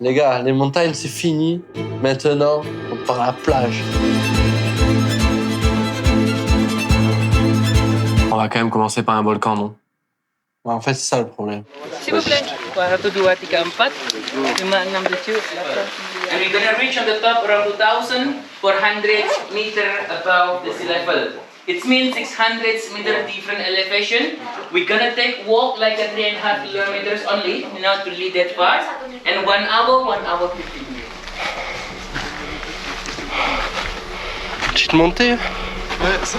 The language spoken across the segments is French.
Les gars, les montagnes, c'est fini. Maintenant, on part à la plage. On va quand même commencer par un volcan, non? Ouais, en fait, c'est ça le problème. S'il vous plaît. 1, 2, 3, 4, 5, 6, 7, 8. And we're gonna reach on the top around 2,400 meters above the sea level. It means 600 meters different elevation. We're gonna take walk like a 3.5 kilometers only, not really that far. And 1 hour, 1 hour 15 minutes. Petite montée. Ouais, ça...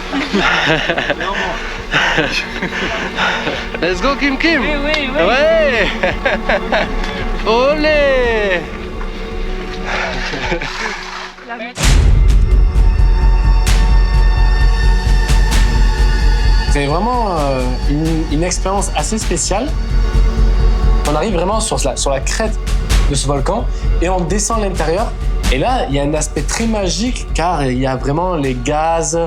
Let's go, Kim Kim. Oui, oui, oui. Ouais. Olé. C'est vraiment une expérience assez spéciale. On arrive vraiment sur la crête de ce volcan et on descend à l'intérieur. Et là, il y a un aspect très magique car il y a vraiment les gaz,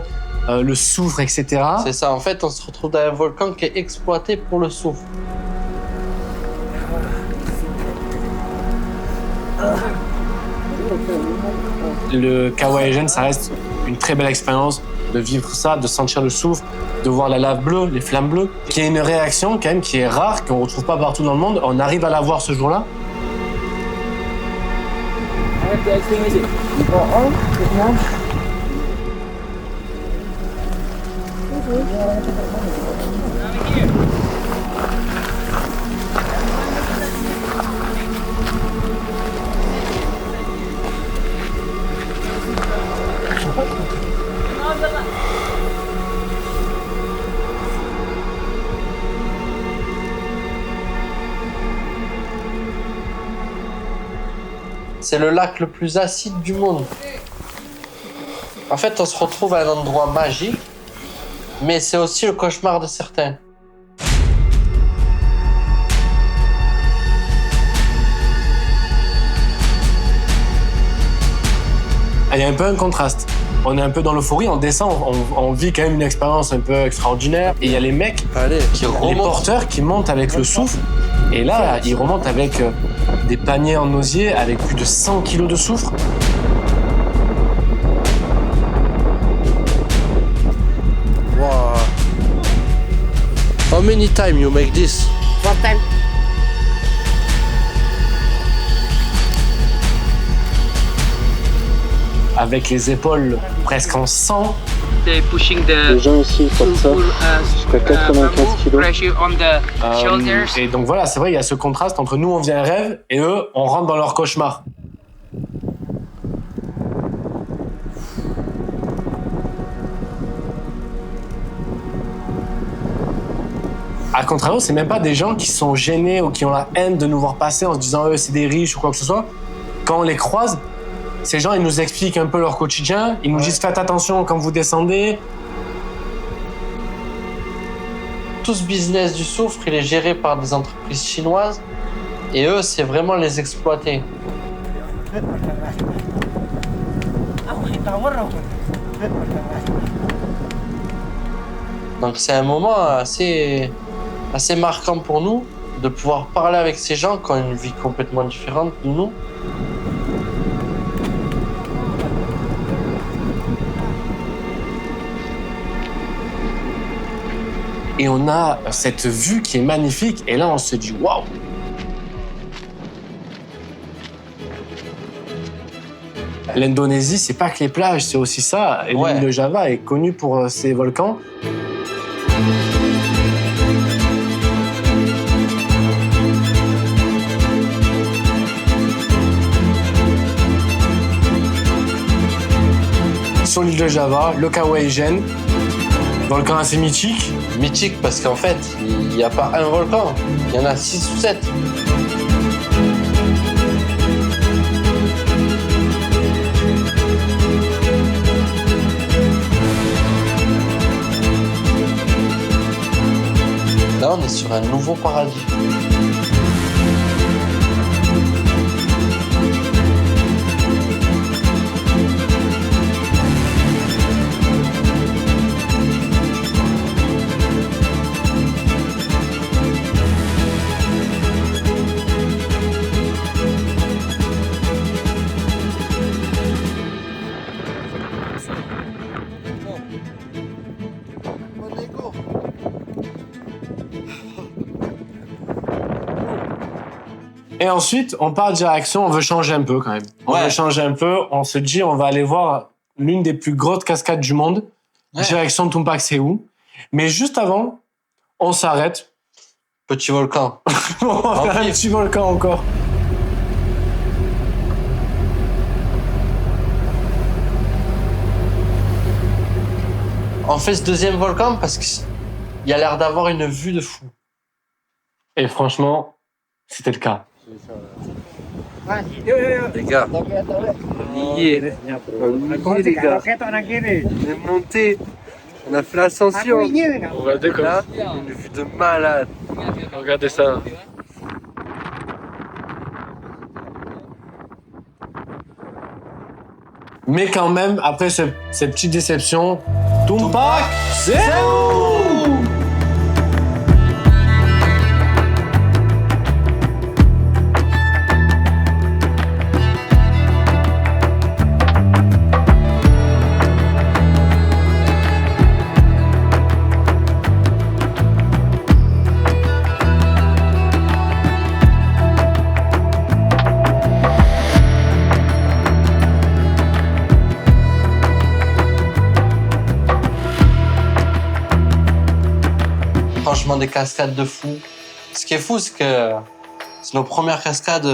le soufre, etc. C'est ça, en fait, on se retrouve dans un volcan qui est exploité pour le soufre. Le Kawaii-Gen, ça reste une très belle expérience de vivre ça, de sentir le soufre, de voir la lave bleue, les flammes bleues, qui est une réaction quand même qui est rare, qu'on ne retrouve pas partout dans le monde. On arrive à la voir ce jour-là. C'est le lac le plus acide du monde. En fait, on se retrouve à un endroit magique, mais c'est aussi le cauchemar de certains. Il y a un peu un contraste. On est un peu dans l'euphorie, on descend, on vit quand même une expérience un peu extraordinaire. Et il y a les mecs, les porteurs qui montent avec le soufre. Et là, ils remontent avec des paniers en osier avec plus de 100 kilos de soufre. Wow. How many times you make this? 1 time. Avec les épaules presque en sang. They're pushing Les the gens ici font ça jusqu'à 95 kilos. pressure on the shoulders. Et donc voilà, c'est vrai, il y a ce contraste entre nous, on vit un rêve, et eux, on rentre dans leur cauchemar. A contrario, c'est même pas des gens qui sont gênés ou qui ont la haine de nous voir passer en se disant eux c'est des riches ou quoi que ce soit. Quand on les croise, ces gens ils nous expliquent un peu leur quotidien, ils nous disent faites attention quand vous descendez. Tout ce business du soufre, il est géré par des entreprises chinoises et eux, c'est vraiment les exploiter. Donc c'est un moment assez marquant pour nous de pouvoir parler avec ces gens qui ont une vie complètement différente de nous. Et on a cette vue qui est magnifique et là on se dit waouh. L'Indonésie, c'est pas que les plages, c'est aussi ça. Et l'île de Java est connue pour ses volcans. Sur l'île de Java, le Kawaii-Gen, volcan assez mythique. Mythique parce qu'en fait, il n'y a pas un volcan, il y en a 6 ou 7. Là, on est sur un nouveau paradis. Et ensuite, on part direction, on veut changer un peu quand même. On veut changer un peu, on se dit, on va aller voir l'une des plus grosses cascades du monde, direction Tumpak Sewu. Mais juste avant, on s'arrête. Petit volcan. On va faire un petit volcan encore. On fait ce deuxième volcan parce qu'il y a l'air d'avoir une vue de fou. Et franchement, c'était le cas. Les gars, on y est les gars. On est monté, on a fait l'ascension. Regardez comme Là, une vue de malade. Regardez ça. Mais quand même, après cette petite déception, Tumpak Sewu! Franchement, des cascades de fou. Ce qui est fou, c'est que c'est nos premières cascades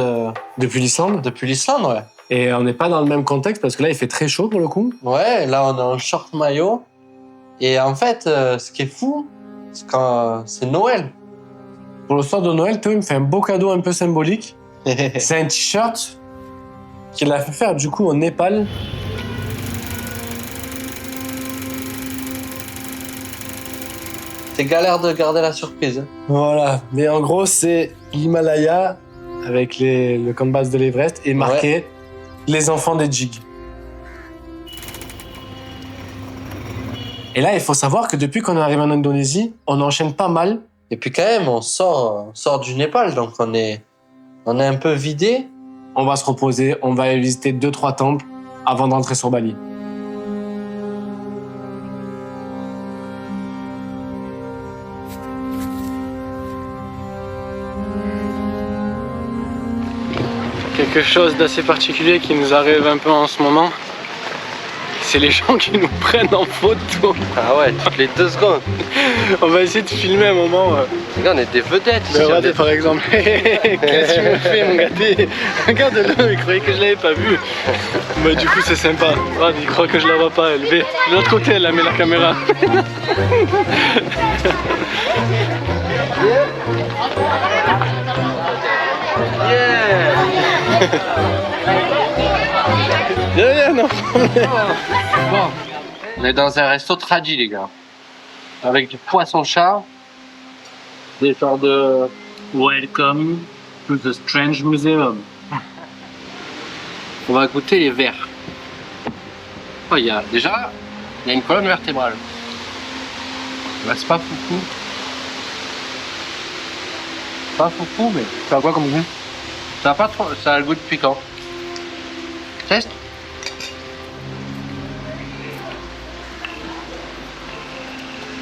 Depuis l'Islande. depuis l'Islande, ouais. Et on n'est pas dans le même contexte parce que là, il fait très chaud pour le coup. Ouais, là, on est en short maillot. Et en fait, ce qui est fou, c'est quand c'est Noël. Pour le soir de Noël, Théo, il me fait un beau cadeau un peu symbolique. C'est un t-shirt qu'il a fait faire du coup au Népal. C'est galère de garder la surprise. Hein. Voilà. Mais en gros, c'est l'Himalaya avec le camp de base de l'Everest et marqué les enfants des Djigs. Et là, il faut savoir que depuis qu'on est arrivé en Indonésie, on enchaîne pas mal. Et puis quand même, on sort du Népal, donc on est un peu vidé. On va se reposer, on va aller visiter 2-3 temples avant de rentrer sur Bali. Quelque chose d'assez particulier qui nous arrive un peu en ce moment, c'est les gens qui nous prennent en photo. Ah ouais, toutes les 2 secondes. On va essayer de filmer un moment. Regarde, on est des vedettes ici. Regardez par exemple. Qu'est-ce qu'il me fait mon gâté? Regarde-le, il croyait que je l'avais pas vu. Bah du coup c'est sympa. Regarde, il croit que je la vois pas. Elle est de l'autre côté, elle a mis la caméra. Non. Bon, on est dans un resto tradi, les gars. Avec du poisson-chat. Des genres de... Welcome to the Strange Museum. On va goûter les vers. Oh, il y a une colonne vertébrale. Bah, c'est pas foufou. Pas foufou, mais Ça a quoi comme goût? ça a pas trop... Ça a le goût de piquant. Test.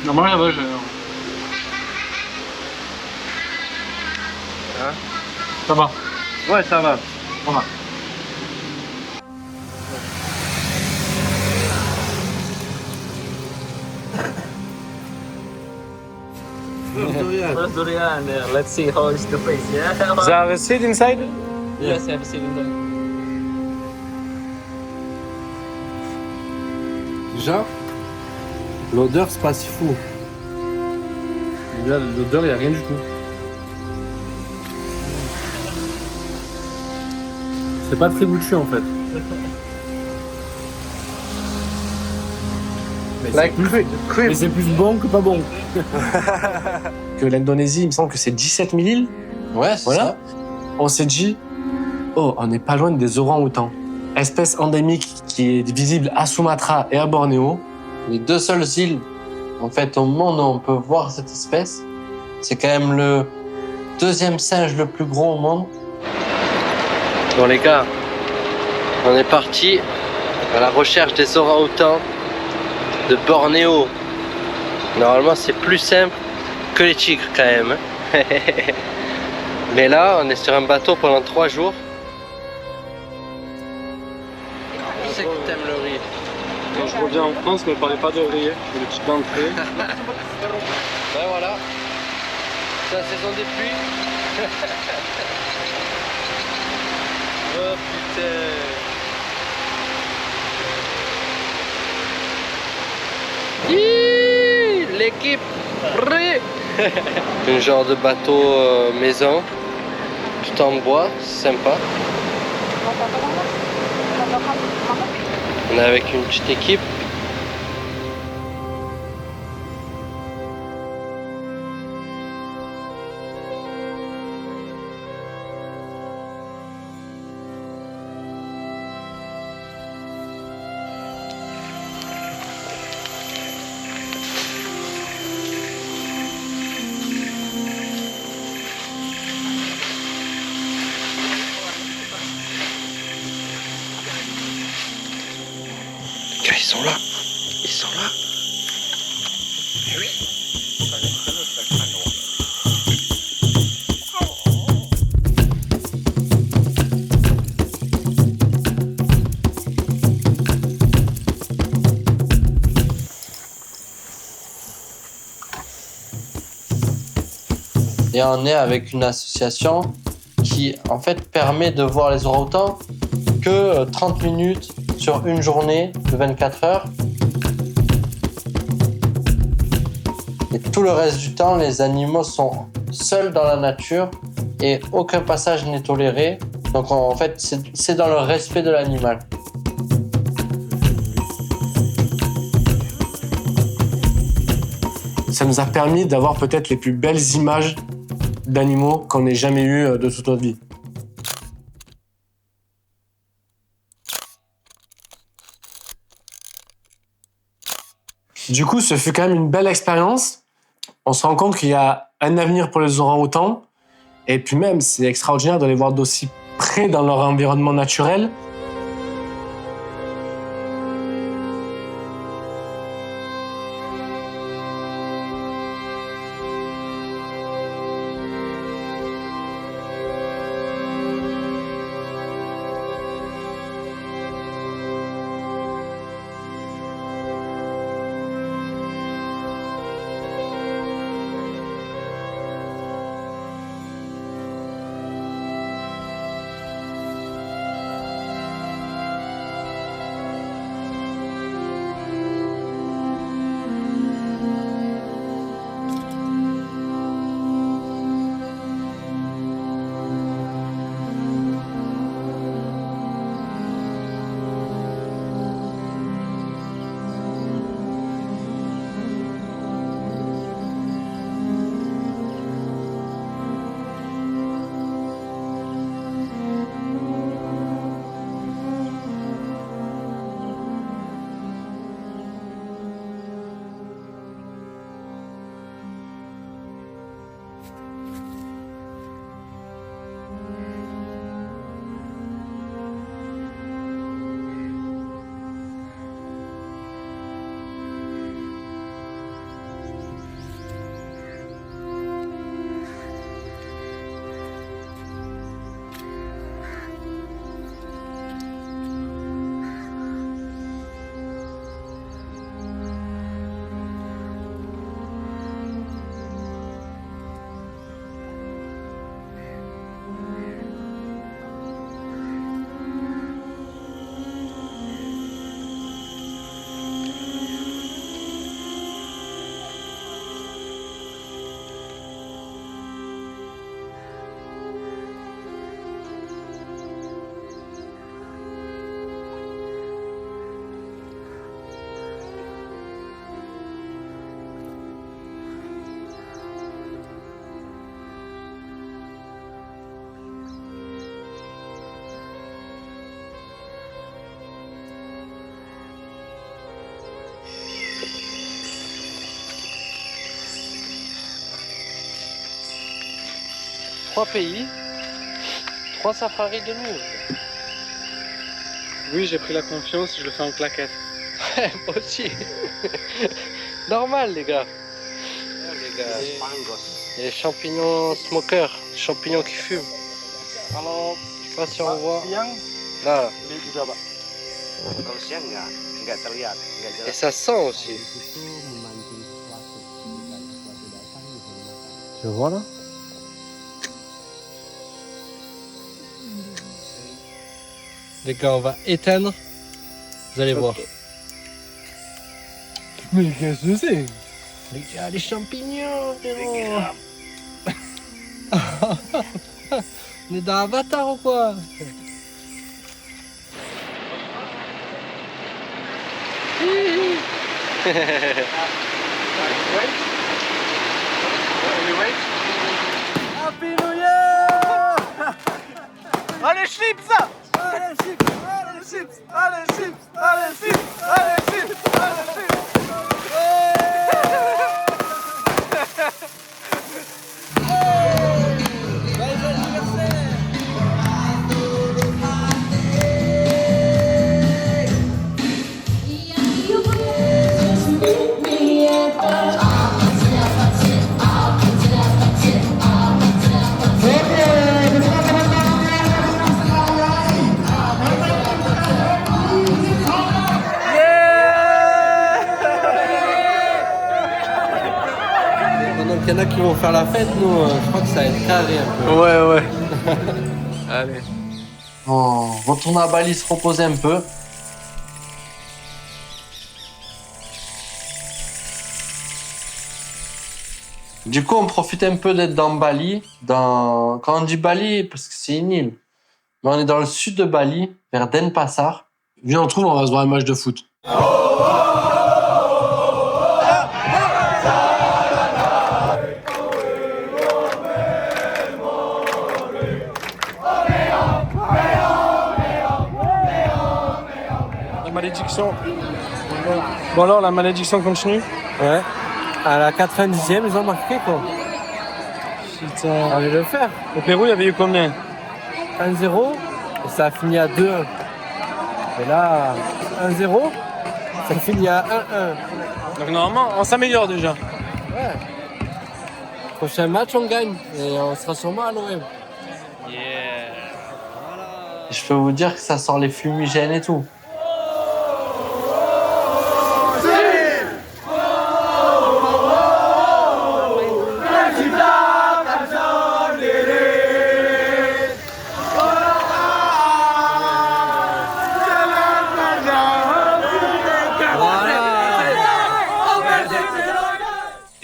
Non, moi là-bas, Ça va. Ouais, ça va. Voilà. First durian, yeah. Let's see how is the face, yeah? They have a seed inside? Yes, have a seed in there. Déjà, l'odeur, c'est pas si fou. Déjà, l'odeur, il n'y a rien du tout. C'est pas très goûtu en fait. Mais c'est plus bon que pas bon. Que l'Indonésie, il me semble que c'est 17 000 îles. Ouais, c'est Voilà. ça. On s'est dit, oh, on n'est pas loin des orang-outans. Espèce endémique qui est visible à Sumatra et à Bornéo. Les 2 seules îles, en fait, au monde où on peut voir cette espèce, c'est quand même le 2e singe le plus gros au monde. Bon les gars, on est parti à la recherche des orang-outans de Bornéo. Normalement, c'est plus simple que les tigres quand même. Mais là, on est sur un bateau pendant 3 jours. Je sais que t'aimes le riz. Quand je reviens en France, ne me parlez pas de riz, je le petite d'entrée. Ben voilà, c'est la saison des pluies. Oh putain. Hi, l'équipe riz. Un genre de bateau maison, tout en bois, c'est sympa. On est avec une petite équipe. Ils sont là, ils sont là. Eh oui. Et on est avec une association qui en fait permet de voir les orang-outans que 30 minutes sur une journée de 24 heures. Et tout le reste du temps, les animaux sont seuls dans la nature et aucun passage n'est toléré. Donc en fait, c'est dans le respect de l'animal. Ça nous a permis d'avoir peut-être les plus belles images d'animaux qu'on ait jamais eues de toute notre vie. Du coup, ce fut quand même une belle expérience. On se rend compte qu'il y a un avenir pour les orang-outans. Et puis même, c'est extraordinaire de les voir d'aussi près dans leur environnement naturel. Trois pays, 3 safaris de nuit. Oui, j'ai pris la confiance, je le fais en claquette. Moi aussi. Normal, les gars. Les champignons smoker. champignons qui fument. Je sais pas si on voit. Là. Kalau siang nggak terlihat, nggak jelas. Et ça sent aussi. Tu vois là? Les gars, on va éteindre. Vous allez voir. Mais qu'est-ce que c'est? Les gars, les champignons, frérot. On est dans Avatar ou quoi? Happy New Year! Allez chips! Allez chips! Allez chips! Allez chips! Allez chips! Allez chips! Allez chips! Pendant qu'il y en a qui vont faire la fête, nous, je crois que ça va être carré un peu. Ouais. Allez. On retourne à Bali se reposer un peu. Du coup, on profite un peu d'être dans Bali. Quand on dit Bali, parce que c'est une île, mais on est dans le sud de Bali, vers Denpasar. Viens, on trouve, on va se voir un match de foot. La malédiction. Bon alors, la malédiction continue? Ouais. À la 90e, ils ont marqué quoi. Putain. On va le faire. Au Pérou, il y avait eu combien? 1-0 et ça a fini à 2-1. Et là, 1-0, ça finit à 1-1. Donc normalement, on s'améliore déjà. Ouais. Prochain match, on gagne et on sera sûrement à l'OM. Je peux vous dire que ça sort les fumigènes et tout.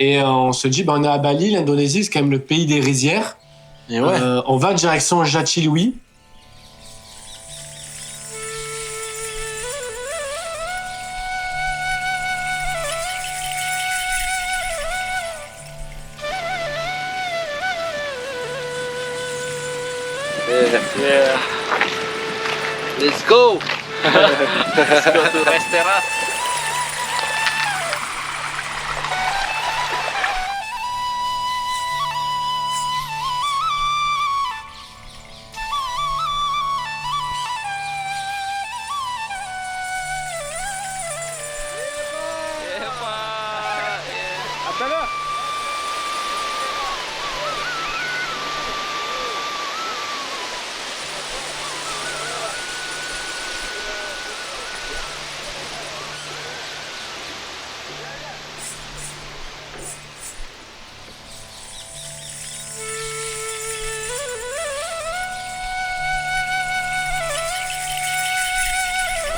Et on se dit, on est à Bali, l'Indonésie, c'est quand même le pays des rizières. Et ouais. On va direction Jatiluwih. Yeah. Let's go. Let's go to restaurant. À tout à l'heure.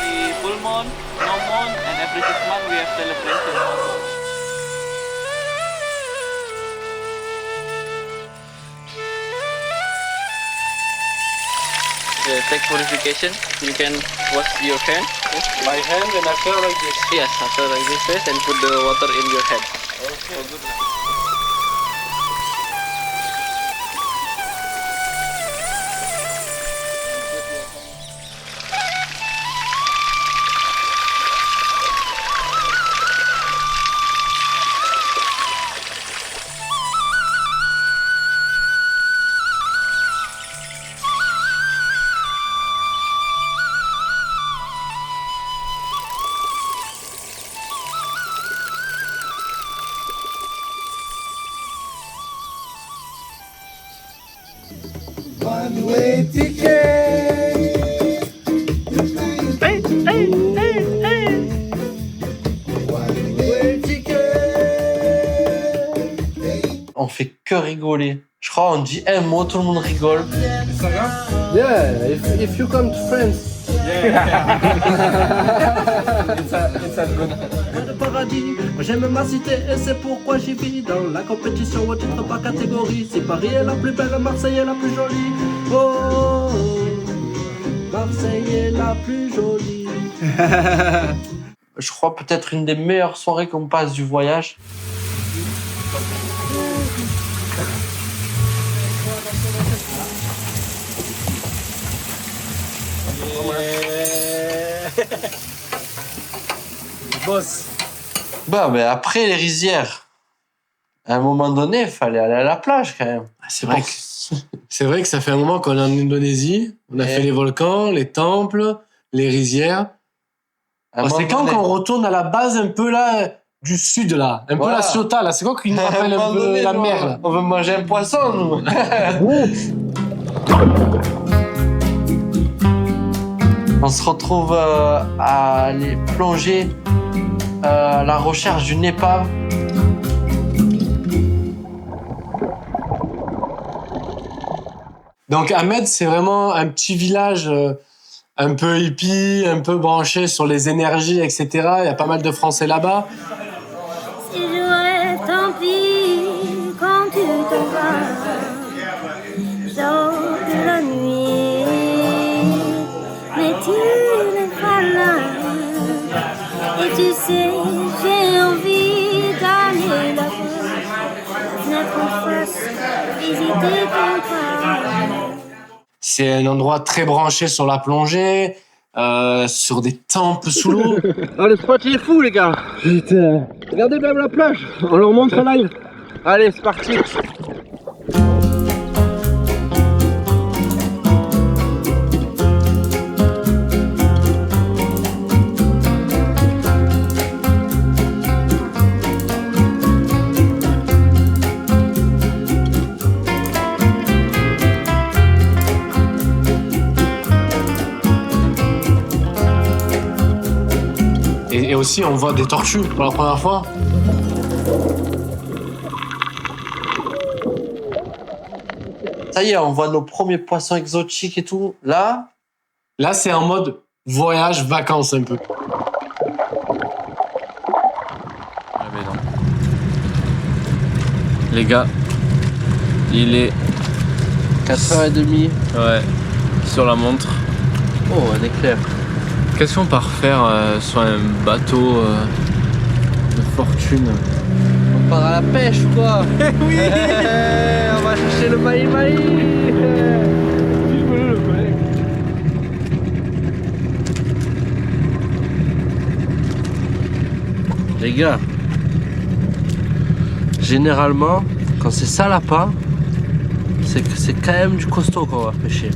The full moon, no moon, and every 6 months we have celebration also. The tech purification, you can wash your hand. My hand and after like this. Yes, after like this first, and put the water in your head. Okay. On fait que rigoler. Je crois on dit un mot, tout le monde rigole. Yeah, if you come to France. De paradis, moi j'aime ma cité et c'est pourquoi j'y vis. Dans la compétition au titre par catégorie, si Paris est la plus belle, Marseille est la plus jolie. Oh, Marseille est la plus jolie. Je crois peut-être une des meilleures soirées qu'on passe du voyage. Boss. Bah, mais après les rizières, à un moment donné, il fallait aller à la plage quand même. C'est vrai que ça fait un moment qu'on est en Indonésie. On a fait les volcans, les temples, les rizières. C'est quand qu'on retourne à la base un peu là du sud là, un peu la Ciotat là. C'est quoi qui nous rappelle un peu la mer là. On veut manger un poisson nous. On se retrouve à aller plonger à la recherche d'une épave. Donc Ahmed, c'est vraiment un petit village un peu hippie, un peu branché sur les énergies, etc. Il y a pas mal de Français là-bas. Si j'aurais tant pis quand tu t'en vas, sors de la nuit, mais tu n'es pas là. Et tu sais, j'ai envie d'aller là-bas, mettre en face, visiter ton pas. C'est un endroit très branché sur la plongée, sur des temples sous l'eau. Oh, le spot il est fou les gars. Putain. Regardez même la plage, on leur montre en live. Allez, c'est parti. Et aussi, on voit des tortues pour la première fois. Ça y est, on voit nos premiers poissons exotiques et tout. Là, c'est en mode voyage, vacances un peu. Les gars, il est 4h30. ouais, sur la montre. Oh, un éclair. Qu'est-ce qu'on part faire sur un bateau de fortune? On part à la pêche ou quoi? Oui. On va chercher le maï-maï. Les gars, généralement, quand c'est ça l'appât, c'est que c'est quand même du costaud qu'on va pêcher.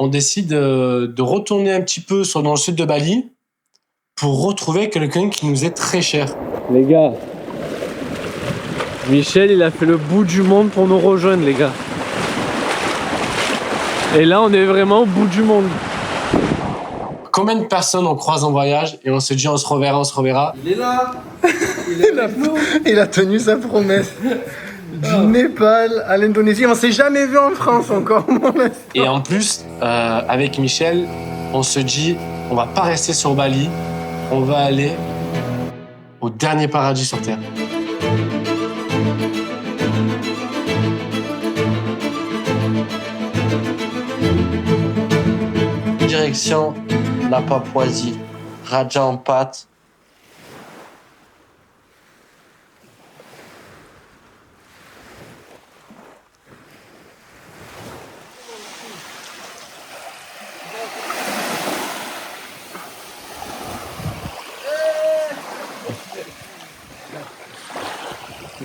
On décide de retourner un petit peu dans le sud de Bali pour retrouver quelqu'un qui nous est très cher. Les gars, Michel il a fait le bout du monde pour nous rejoindre les gars. Et là on est vraiment au bout du monde. Combien de personnes on croise en voyage et on se dit on se reverra. Il est là. Il a tenu sa promesse. Du Népal à l'Indonésie, on s'est jamais vu en France encore. Et en plus, avec Michel, on se dit on va pas rester sur Bali, on va aller au dernier paradis sur Terre. Direction la Papouasie, Raja Ampat.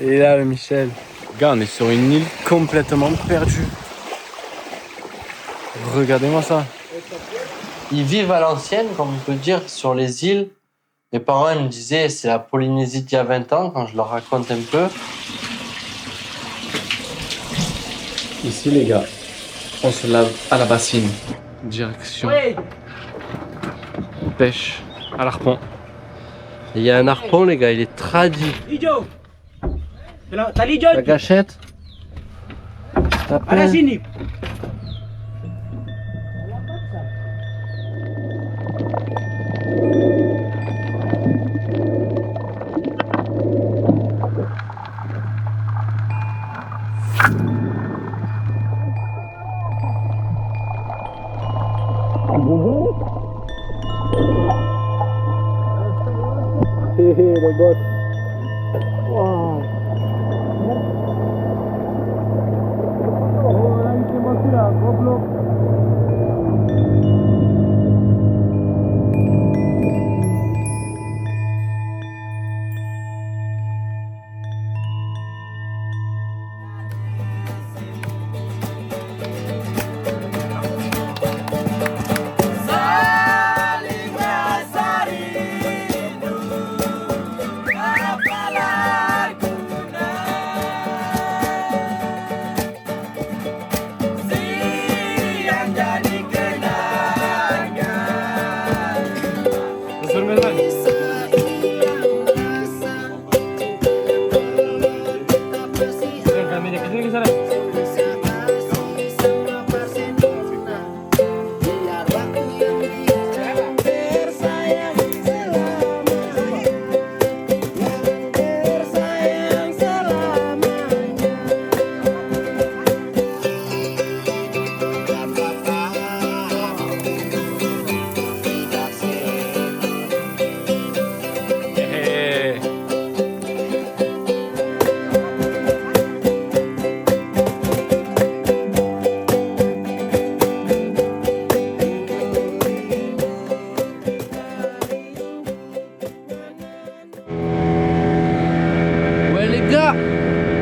Et là, le Michel. Gars, on est sur une île complètement perdue. Regardez-moi ça. Ils vivent à l'ancienne, comme on peut dire, sur les îles. Mes parents ils me disaient c'est la Polynésie d'il y a 20 ans, quand je leur raconte un peu. Ici, les gars, on se lave à la bassine. Direction pêche à l'arpon. Il y a un harpon, les gars, il est tradit. La gâchette.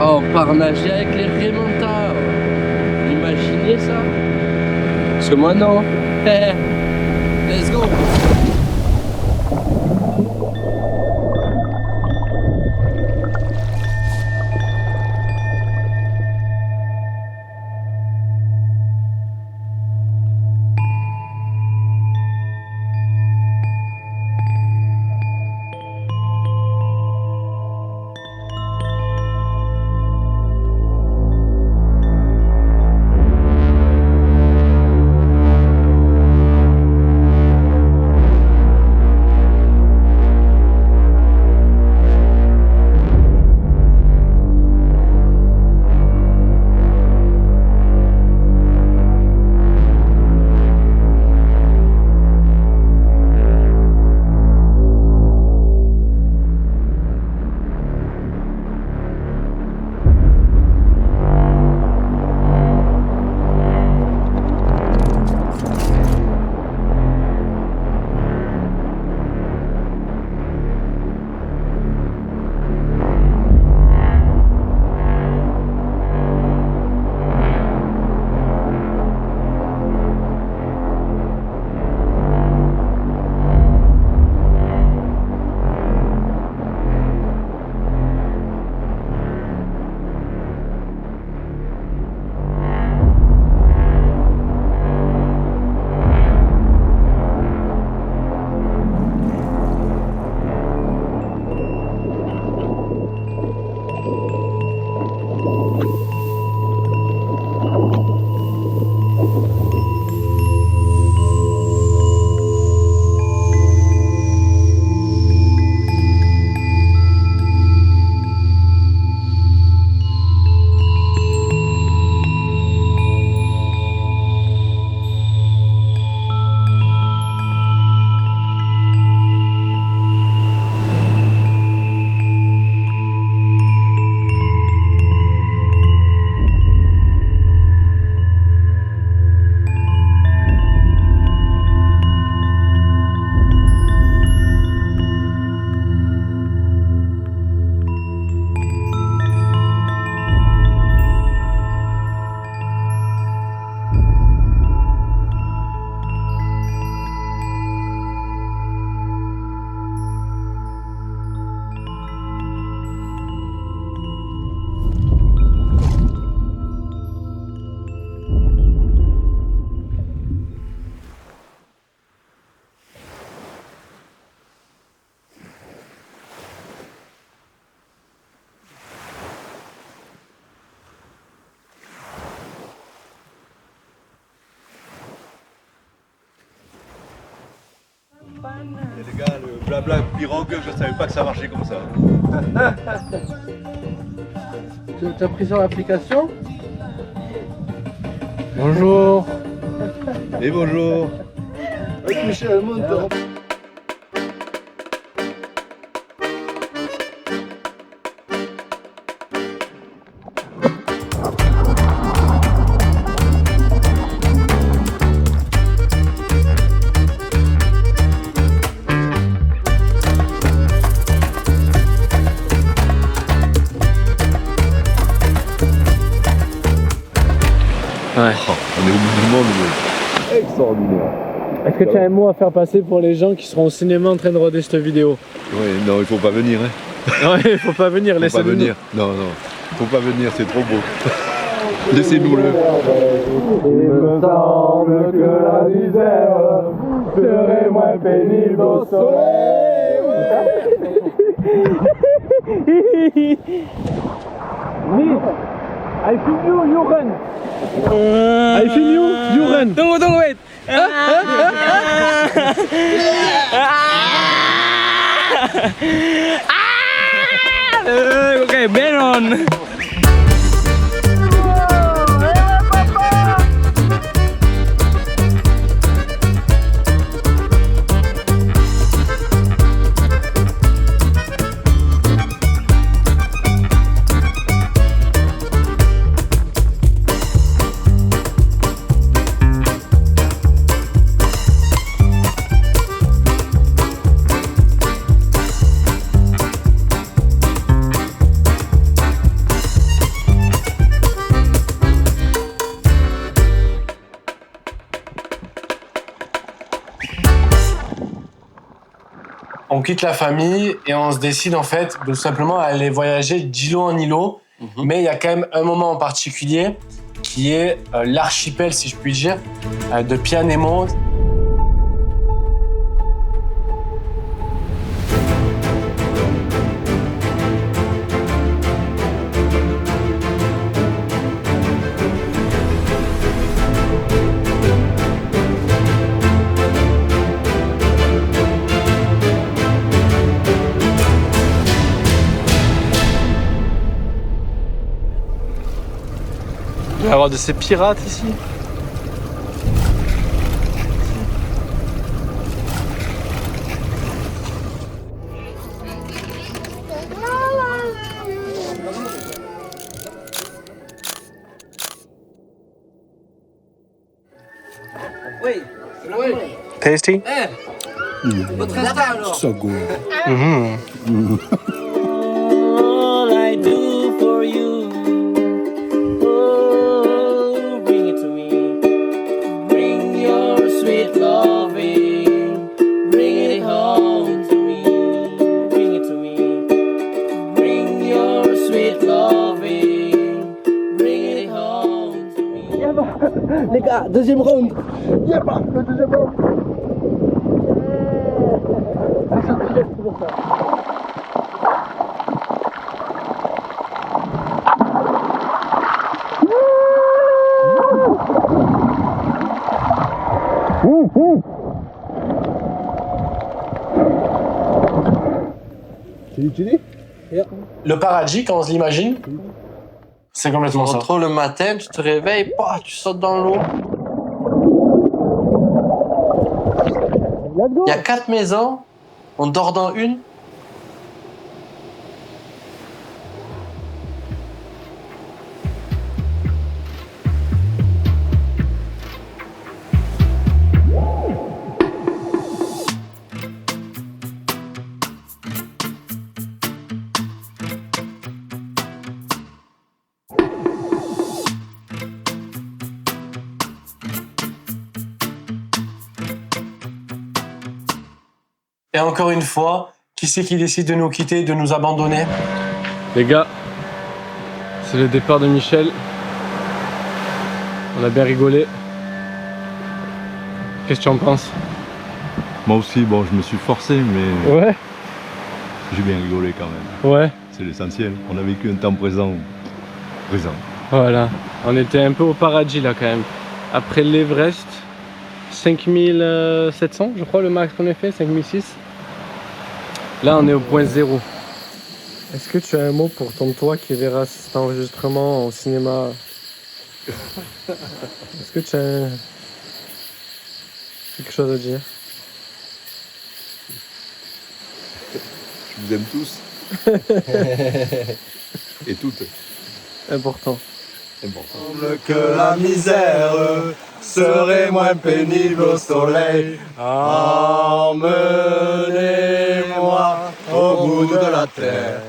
Oh, on part nager avec les remontards. Imaginez ça? Parce que moi non. Let's go. blabla pirogue, je savais pas que ça marchait comme ça. Tu as pris sur l'application? Bonjour. Et bonjour. Michel, monte. Ouais. Oh, on est au bout du monde, mais extraordinaire. Est-ce que tu as un mot à faire passer pour les gens qui seront au cinéma en train de regarder cette vidéo? Ouais, non, il faut pas venir. Hein. Ouais, il faut pas venir, Faut pas venir. Non, non, faut pas venir, c'est trop beau. Laissez-nous-le. Il me semble que la misère serait moins pénible au soleil. I feel you, you run. I feel you, you run. Tunggu, wait. Okay, Benon. On quitte la famille et on se décide en fait de tout simplement aller voyager d'îlot en îlot. Mais il y a quand même un moment en particulier qui est l'archipel, si je puis dire, de Pian Nemo. Il va y avoir de ces pirates ici. Tasty? So good. All I do for you. Oh, bring it to me. Bring your sweet loving. Bring it home to me. Bring it to me. Bring your sweet loving. Bring it home to me. Les gars, deuxième round. Yeba, le deuxième round. Le paradis, quand on se l'imagine, c'est complètement ça. Trop le matin, tu te réveilles, bah, tu sautes dans l'eau. Il y a 4 maisons, on dort dans une. Et encore une fois, qui c'est qui décide de nous quitter, de nous abandonner? Les gars, c'est le départ de Michel. On a bien rigolé. Qu'est-ce que tu en penses? Moi aussi, bon, je me suis forcé, mais Ouais. j'ai bien rigolé quand même. Ouais. C'est l'essentiel. On a vécu un temps présent. Voilà. On était un peu au paradis là quand même. Après l'Everest, 5700 je crois le max qu'on ait fait, 5006. Là, on est au point zéro. Est-ce que tu as un mot pour ton toi qui verra cet enregistrement au cinéma? Est-ce que tu as quelque chose à dire? Je vous aime tous. Et toutes. Important. Que la misère serait moins pénible au soleil. Emmenez-moi au bout de la terre.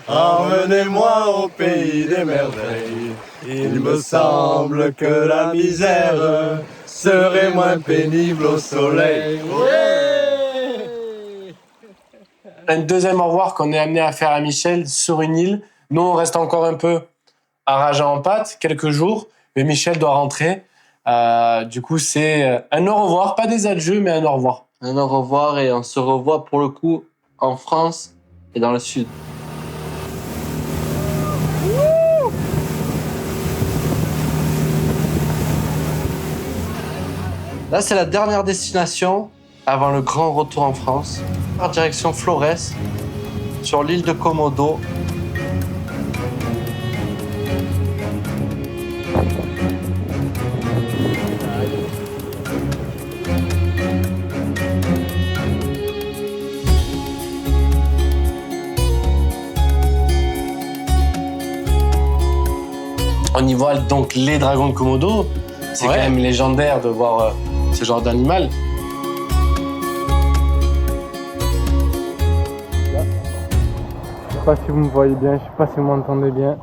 Emmenez-moi au pays des merveilles. Il me semble que la misère serait moins pénible au soleil. Un deuxième au revoir qu'on est amené à faire à Michel sur une île. Nous, on reste encore un peu à rager en pâte, quelques jours, mais Michel doit rentrer. Du coup, c'est un au revoir, pas des adieux, mais un au revoir. Un au revoir et on se revoit pour le coup en France et dans le sud. Là, c'est la dernière destination avant le grand retour en France. Par direction Flores, sur l'île de Komodo. On y voit donc les dragons de Komodo. C'est quand même légendaire de voir ce genre d'animal. Je sais pas si vous me voyez bien, je sais pas si vous m'entendez bien.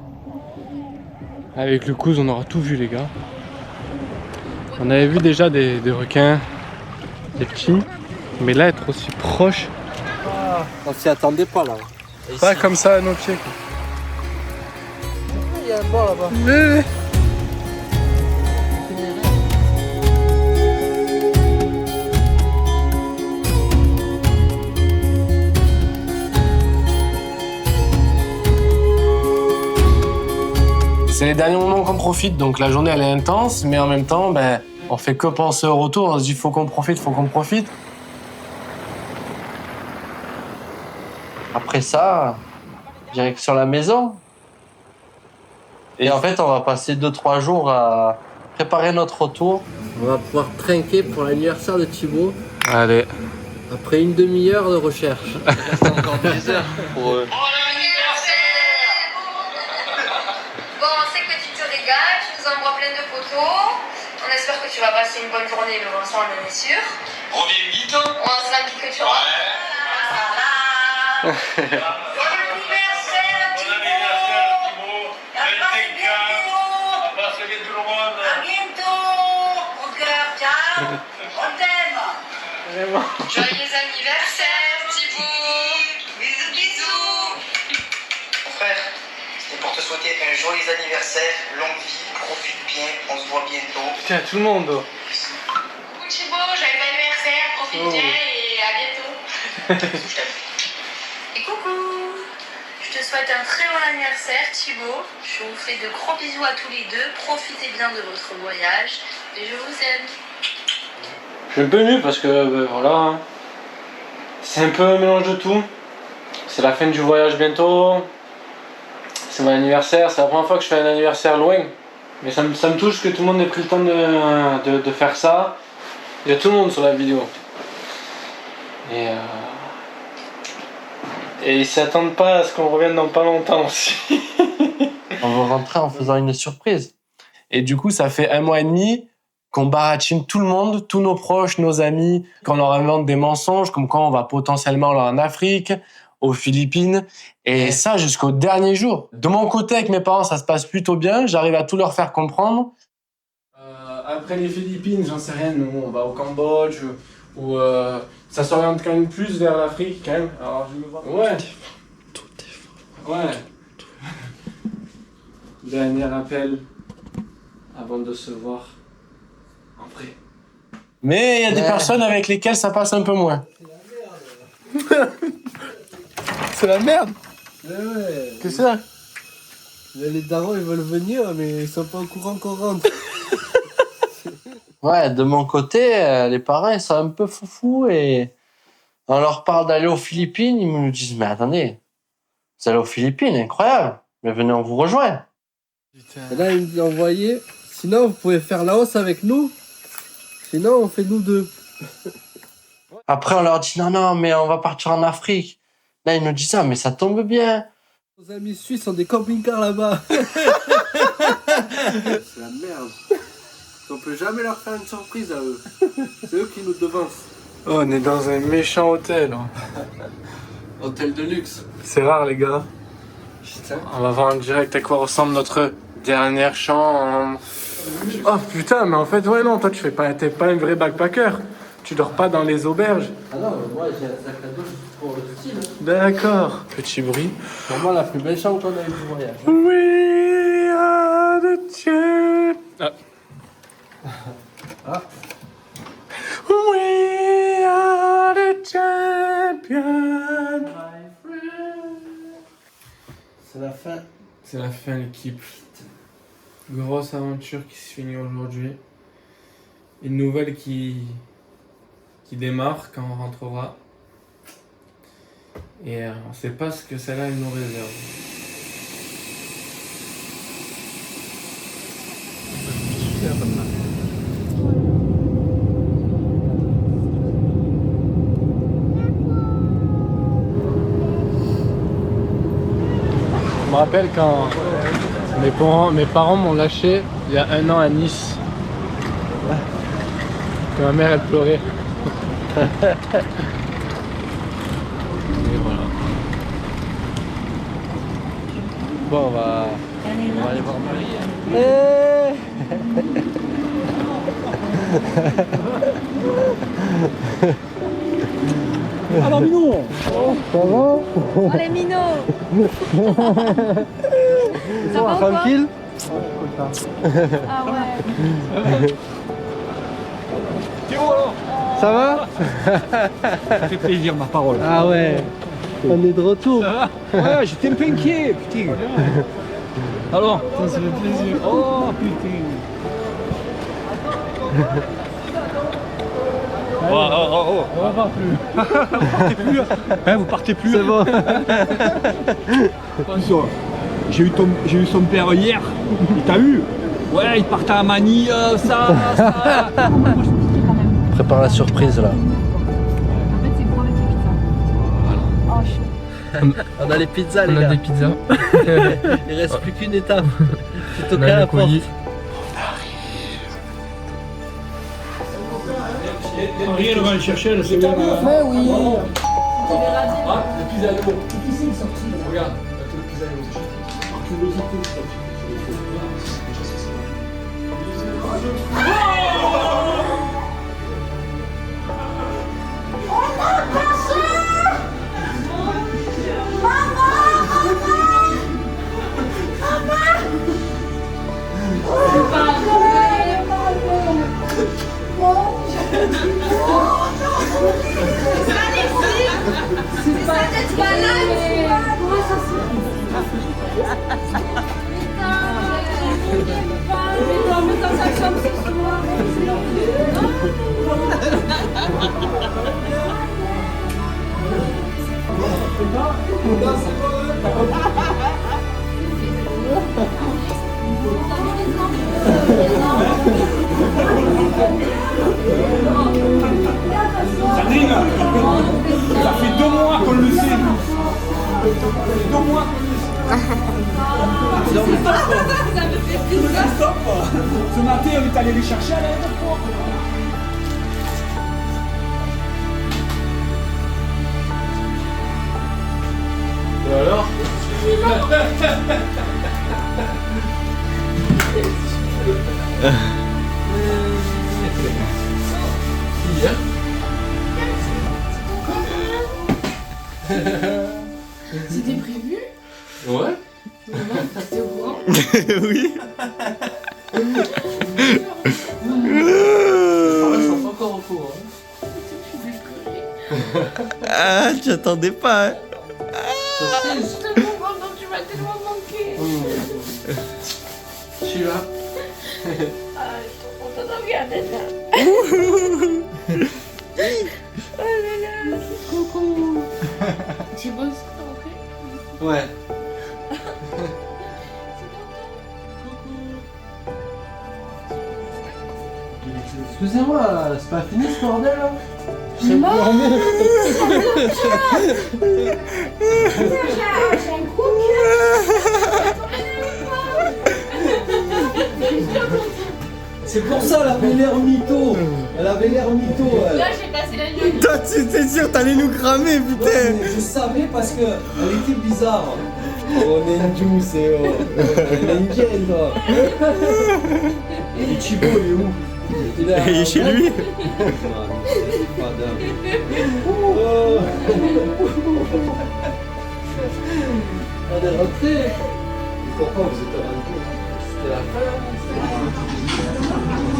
Avec le coude, on aura tout vu, les gars. On avait vu déjà des requins, des petits, mais là, être aussi proche. On s'y attendait pas là. Pas comme ça à nos pieds, quoi. Il y a un banc là-bas. C'est les derniers moments qu'on profite, donc la journée elle est intense, mais en même temps, on fait que penser au retour, on se dit faut qu'on profite, faut qu'on profite. Après ça, direction la maison. Et en fait, on va passer 2-3 jours à préparer notre retour. On va pouvoir trinquer pour l'anniversaire de Thibaut. Allez. Après une demi-heure de recherche. Il reste encore 10 heures pour eux. Bon, on sait que tu te régales, tu nous envoies plein de photos. On espère que tu vas passer une bonne journée, mais bon, ça on en est sûr. Reviens vite. On s'en dit que tu rentres. Bon anniversaire, Thibaut. À bientôt. Mon cœur, ciao. On t'aime. Joyeux anniversaire, Thibaut. Bisous, bisous. Mon frère, c'était pour te souhaiter un joyeux anniversaire, longue vie, profite bien, on se voit bientôt. Tiens, tout le monde. Coucou Thibaut, joyeux anniversaire, profite bien et à bientôt. Et coucou. Je te souhaite un très bon anniversaire Thibaut. Je vous fais de gros bisous à tous les deux. Profitez bien de votre voyage et je vous aime. Je suis un peu ému parce que voilà, c'est un peu un mélange de tout. C'est la fin du voyage bientôt. C'est mon anniversaire, c'est la première fois que je fais un anniversaire loin. Mais ça me touche que tout le monde ait pris le temps de faire ça. Il y a tout le monde sur la vidéo. Et ils s'attendent pas à ce qu'on revienne dans pas longtemps aussi. On va rentrer en faisant une surprise. Et du coup, ça fait 1 mois et demi qu'on baratine tout le monde, tous nos proches, nos amis, qu'on leur invente des mensonges, comme quoi on va potentiellement aller en Afrique, aux Philippines, et ça jusqu'au dernier jour. De mon côté, avec mes parents, ça se passe plutôt bien, j'arrive à tout leur faire comprendre. Après les Philippines, j'en sais rien, nous, on va au Cambodge, ou ça s'oriente quand même plus vers l'Afrique, quand même. Alors, je me vois... Ouais. Ouais. Dernier appel avant de se voir en vrai. Mais il y a des personnes avec lesquelles ça passe un peu moins. C'est la merde. Ouais. Qu'est-ce que c'est ça? Les darons, ils veulent venir, mais ils sont pas au courant qu'on rentre. Ouais, de mon côté, les parents, ils sont un peu foufous et On leur parle d'aller aux Philippines, ils nous disent, mais attendez, vous allez aux Philippines, incroyable, mais venez, on vous rejoint. Et là, il nous a envoyé, sinon vous pouvez faire Laos avec nous, sinon on fait nous deux. Après, on leur dit, non, mais on va partir en Afrique. Là, ils nous disent ça, mais ça tombe bien. Nos amis suisses ont des camping-cars là-bas. C'est la merde. On peut jamais leur faire une surprise à eux. C'est eux qui nous devancent. Oh, on est dans un méchant hôtel. Hôtel de luxe. C'est rare, les gars. Putain. On va voir en direct à quoi ressemble notre dernière chambre. Oh putain, mais en fait, ouais, non, toi, t'es pas un vrai backpacker. Tu dors pas dans les auberges. Ah non, moi j'ai un sac à dos pour le style. D'accord. Petit bruit. C'est vraiment la plus belle chambre qu'on a eu du voyage. We are the champions. Ah. We are the champions. C'est la fin. C'est la fin, l'équipe. Grosse aventure qui se finit aujourd'hui. Une nouvelle qui démarre quand on rentrera. Et on sait pas ce que celle-là nous réserve. Je me rappelle quand mes parents m'ont lâché il y a 1 an à Nice. Que ma mère elle pleurait. Et voilà. Bon, on va aller voir Marie. Alors Minou, ça va? Oh les minots. Ça va ou quoi? Tranquille? Ah ouais. Théo alors? Ça va? Ça fait plaisir ma parole. Ah ouais, on est de retour. Ça va? Ouais, j'étais un peu inquiet, putain. Alors? Ça fait plaisir. Oh putain. Oh. On va pas plus. Vous partez plus, hein, vous partez plus. C'est bon. J'ai eu son père hier, il t'a eu? Ouais, il partait à Manille, ça. Prépare la surprise là. En fait, c'est bon avec les pizzas. Oh, chaud. On a les pizzas, les On a gars. des pizzas. Il reste plus qu'une étape. C'est On toquer a à le la porte. colis. Ariel va le chercher, là, c'est bon. Mais oui. Ah, le pizza est bon. Regarde, le pizza est C'est pas d'être malade. Comment ça se fait? Putain, mais dans sa chambre ce soir. Sandrine, ça fait 2 mois qu'on le sait. Ça fait 2 mois qu'on le sait. Ça me fait plaisir. Ce matin, on est allé les chercher à l'aéroport. Et alors? C'était prévu? Ouais. T'es au courant? Oui. Ils sont pas encore au courant. Ah, tu attendais pas, hein? Je te comprends, donc tu m'as tellement manqué. Je suis là. Ah, je suis trop contente de regarder ça. Coucou. Tu bosses ok? Ouais. Excusez-moi, c'est pas fini ce bordel là? J'ai C'est pour ça, elle avait l'air mytho. Elle avait l'air mytho. Là, j'ai passé la nuit. Toi, tu étais sûr, t'allais nous cramer, putain. Ouais, mais je savais parce que elle était bizarre. Oh, Nenju, c'est Nenjen, toi. Et Chibo, il est où? Il est chez lui. Elle est rentrée. Pourquoi vous êtes rentrés? C'était la fin.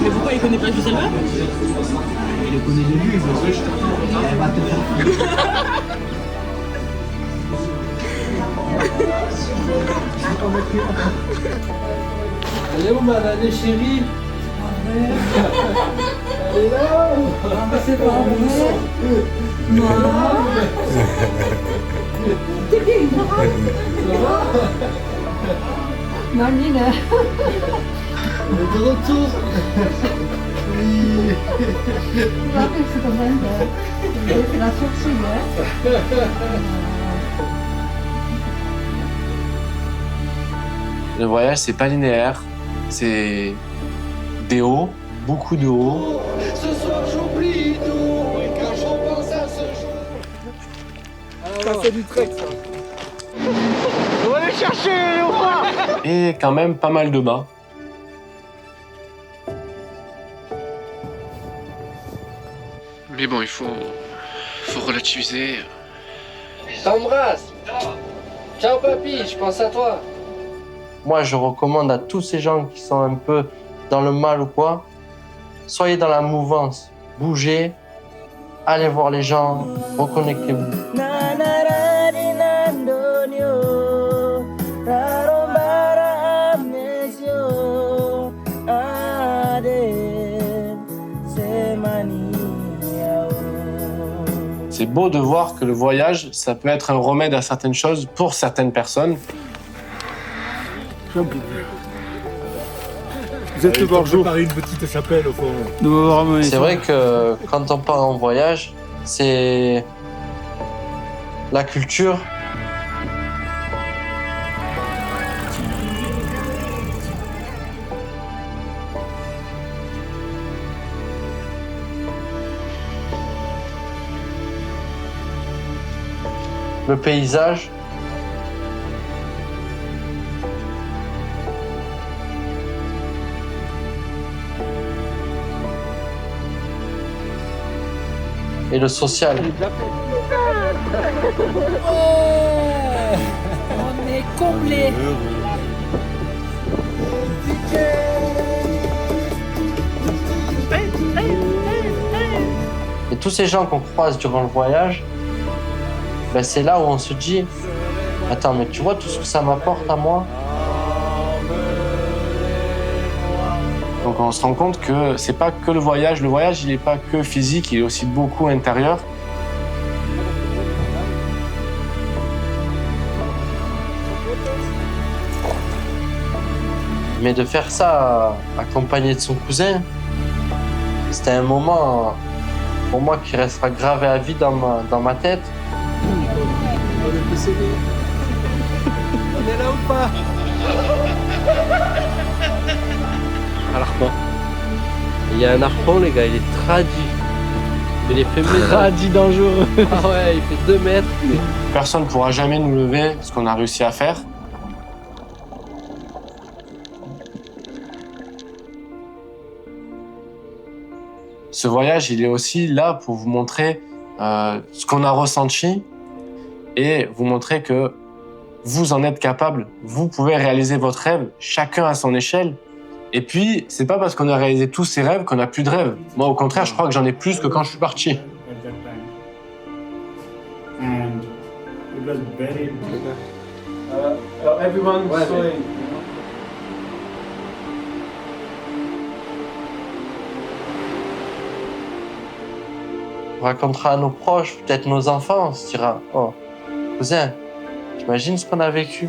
Mais pourquoi il connaît pas du Salva? Il le connaît de lui, elle va te faire. Elle est où ma nana chérie? Elle est là. C'est pas vrai. Non. Ça va? Marlene. On est de retour. Oui. C'est quand même c'est la surprise. Le voyage, c'est pas linéaire. C'est des hauts, beaucoup de hauts. Ce soir j'oublie tout et quand je pense à ce jour. Ça c'est du trek ça. On va aller chercher Léopard. Et quand même pas mal de bas. Mais bon, il faut relativiser. Je t'embrasse. Ciao papy, je pense à toi. Moi, je recommande à tous ces gens qui sont un peu dans le mal ou quoi, soyez dans la mouvance, bougez, allez voir les gens, reconnectez-vous. C'est beau de voir que le voyage, ça peut être un remède à certaines choses pour certaines personnes. Vous êtes le Bordeaux. Préparer une petite chapelle au fond. C'est vrai que quand on part en voyage, c'est la culture. Le paysage. Et le social. On est comblés. Et tous ces gens qu'on croise durant le voyage, ben c'est là où on se dit, attends, mais tu vois tout ce que ça m'apporte à moi? Donc on se rend compte que c'est pas que le voyage il n'est pas que physique, il est aussi beaucoup intérieur. Mais de faire ça accompagné de son cousin, c'était un moment pour moi qui restera gravé à vie dans ma tête. On est là ou pas? Harpon. Il y a un harpon, les gars, il est tradi. Il est fait tradi dangereux. Ah ouais, il fait 2 mètres. Personne ne pourra jamais nous lever ce qu'on a réussi à faire. Ce voyage, il est aussi là pour vous montrer ce qu'on a ressenti et vous montrer que vous en êtes capable. Vous pouvez réaliser votre rêve, chacun à son échelle. Et puis, c'est pas parce qu'on a réalisé tous ces rêves qu'on n'a plus de rêves. Moi, au contraire, je crois que j'en ai plus que quand je suis parti. And it was very Everyone was going. On racontera à nos proches, peut-être nos enfants, on se dira, oh, cousin, t'imagines ce qu'on a vécu?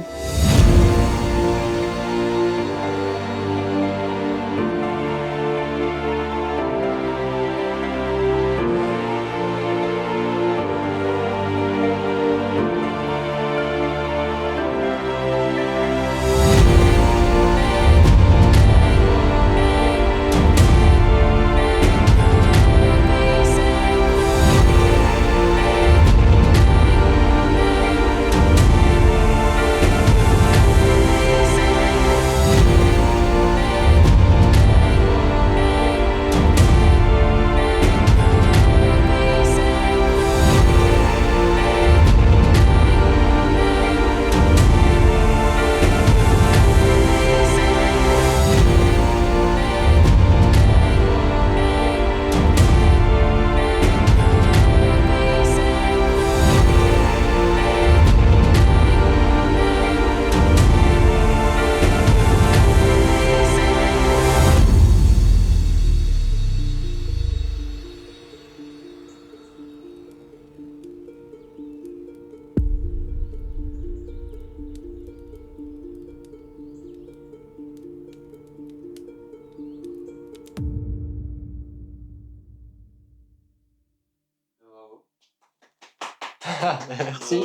Merci.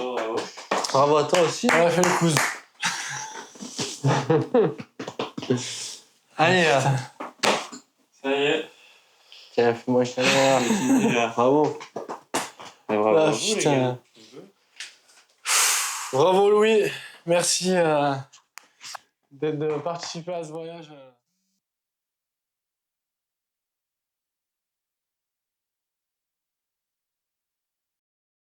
Bravo à toi aussi. On a fait le cousin. Allez, Ça y est. tiens, fais-moi un câlin. Bravo. Bravo Ah, à vous, les putain. gars. Bravo Louis, merci de participer à ce voyage.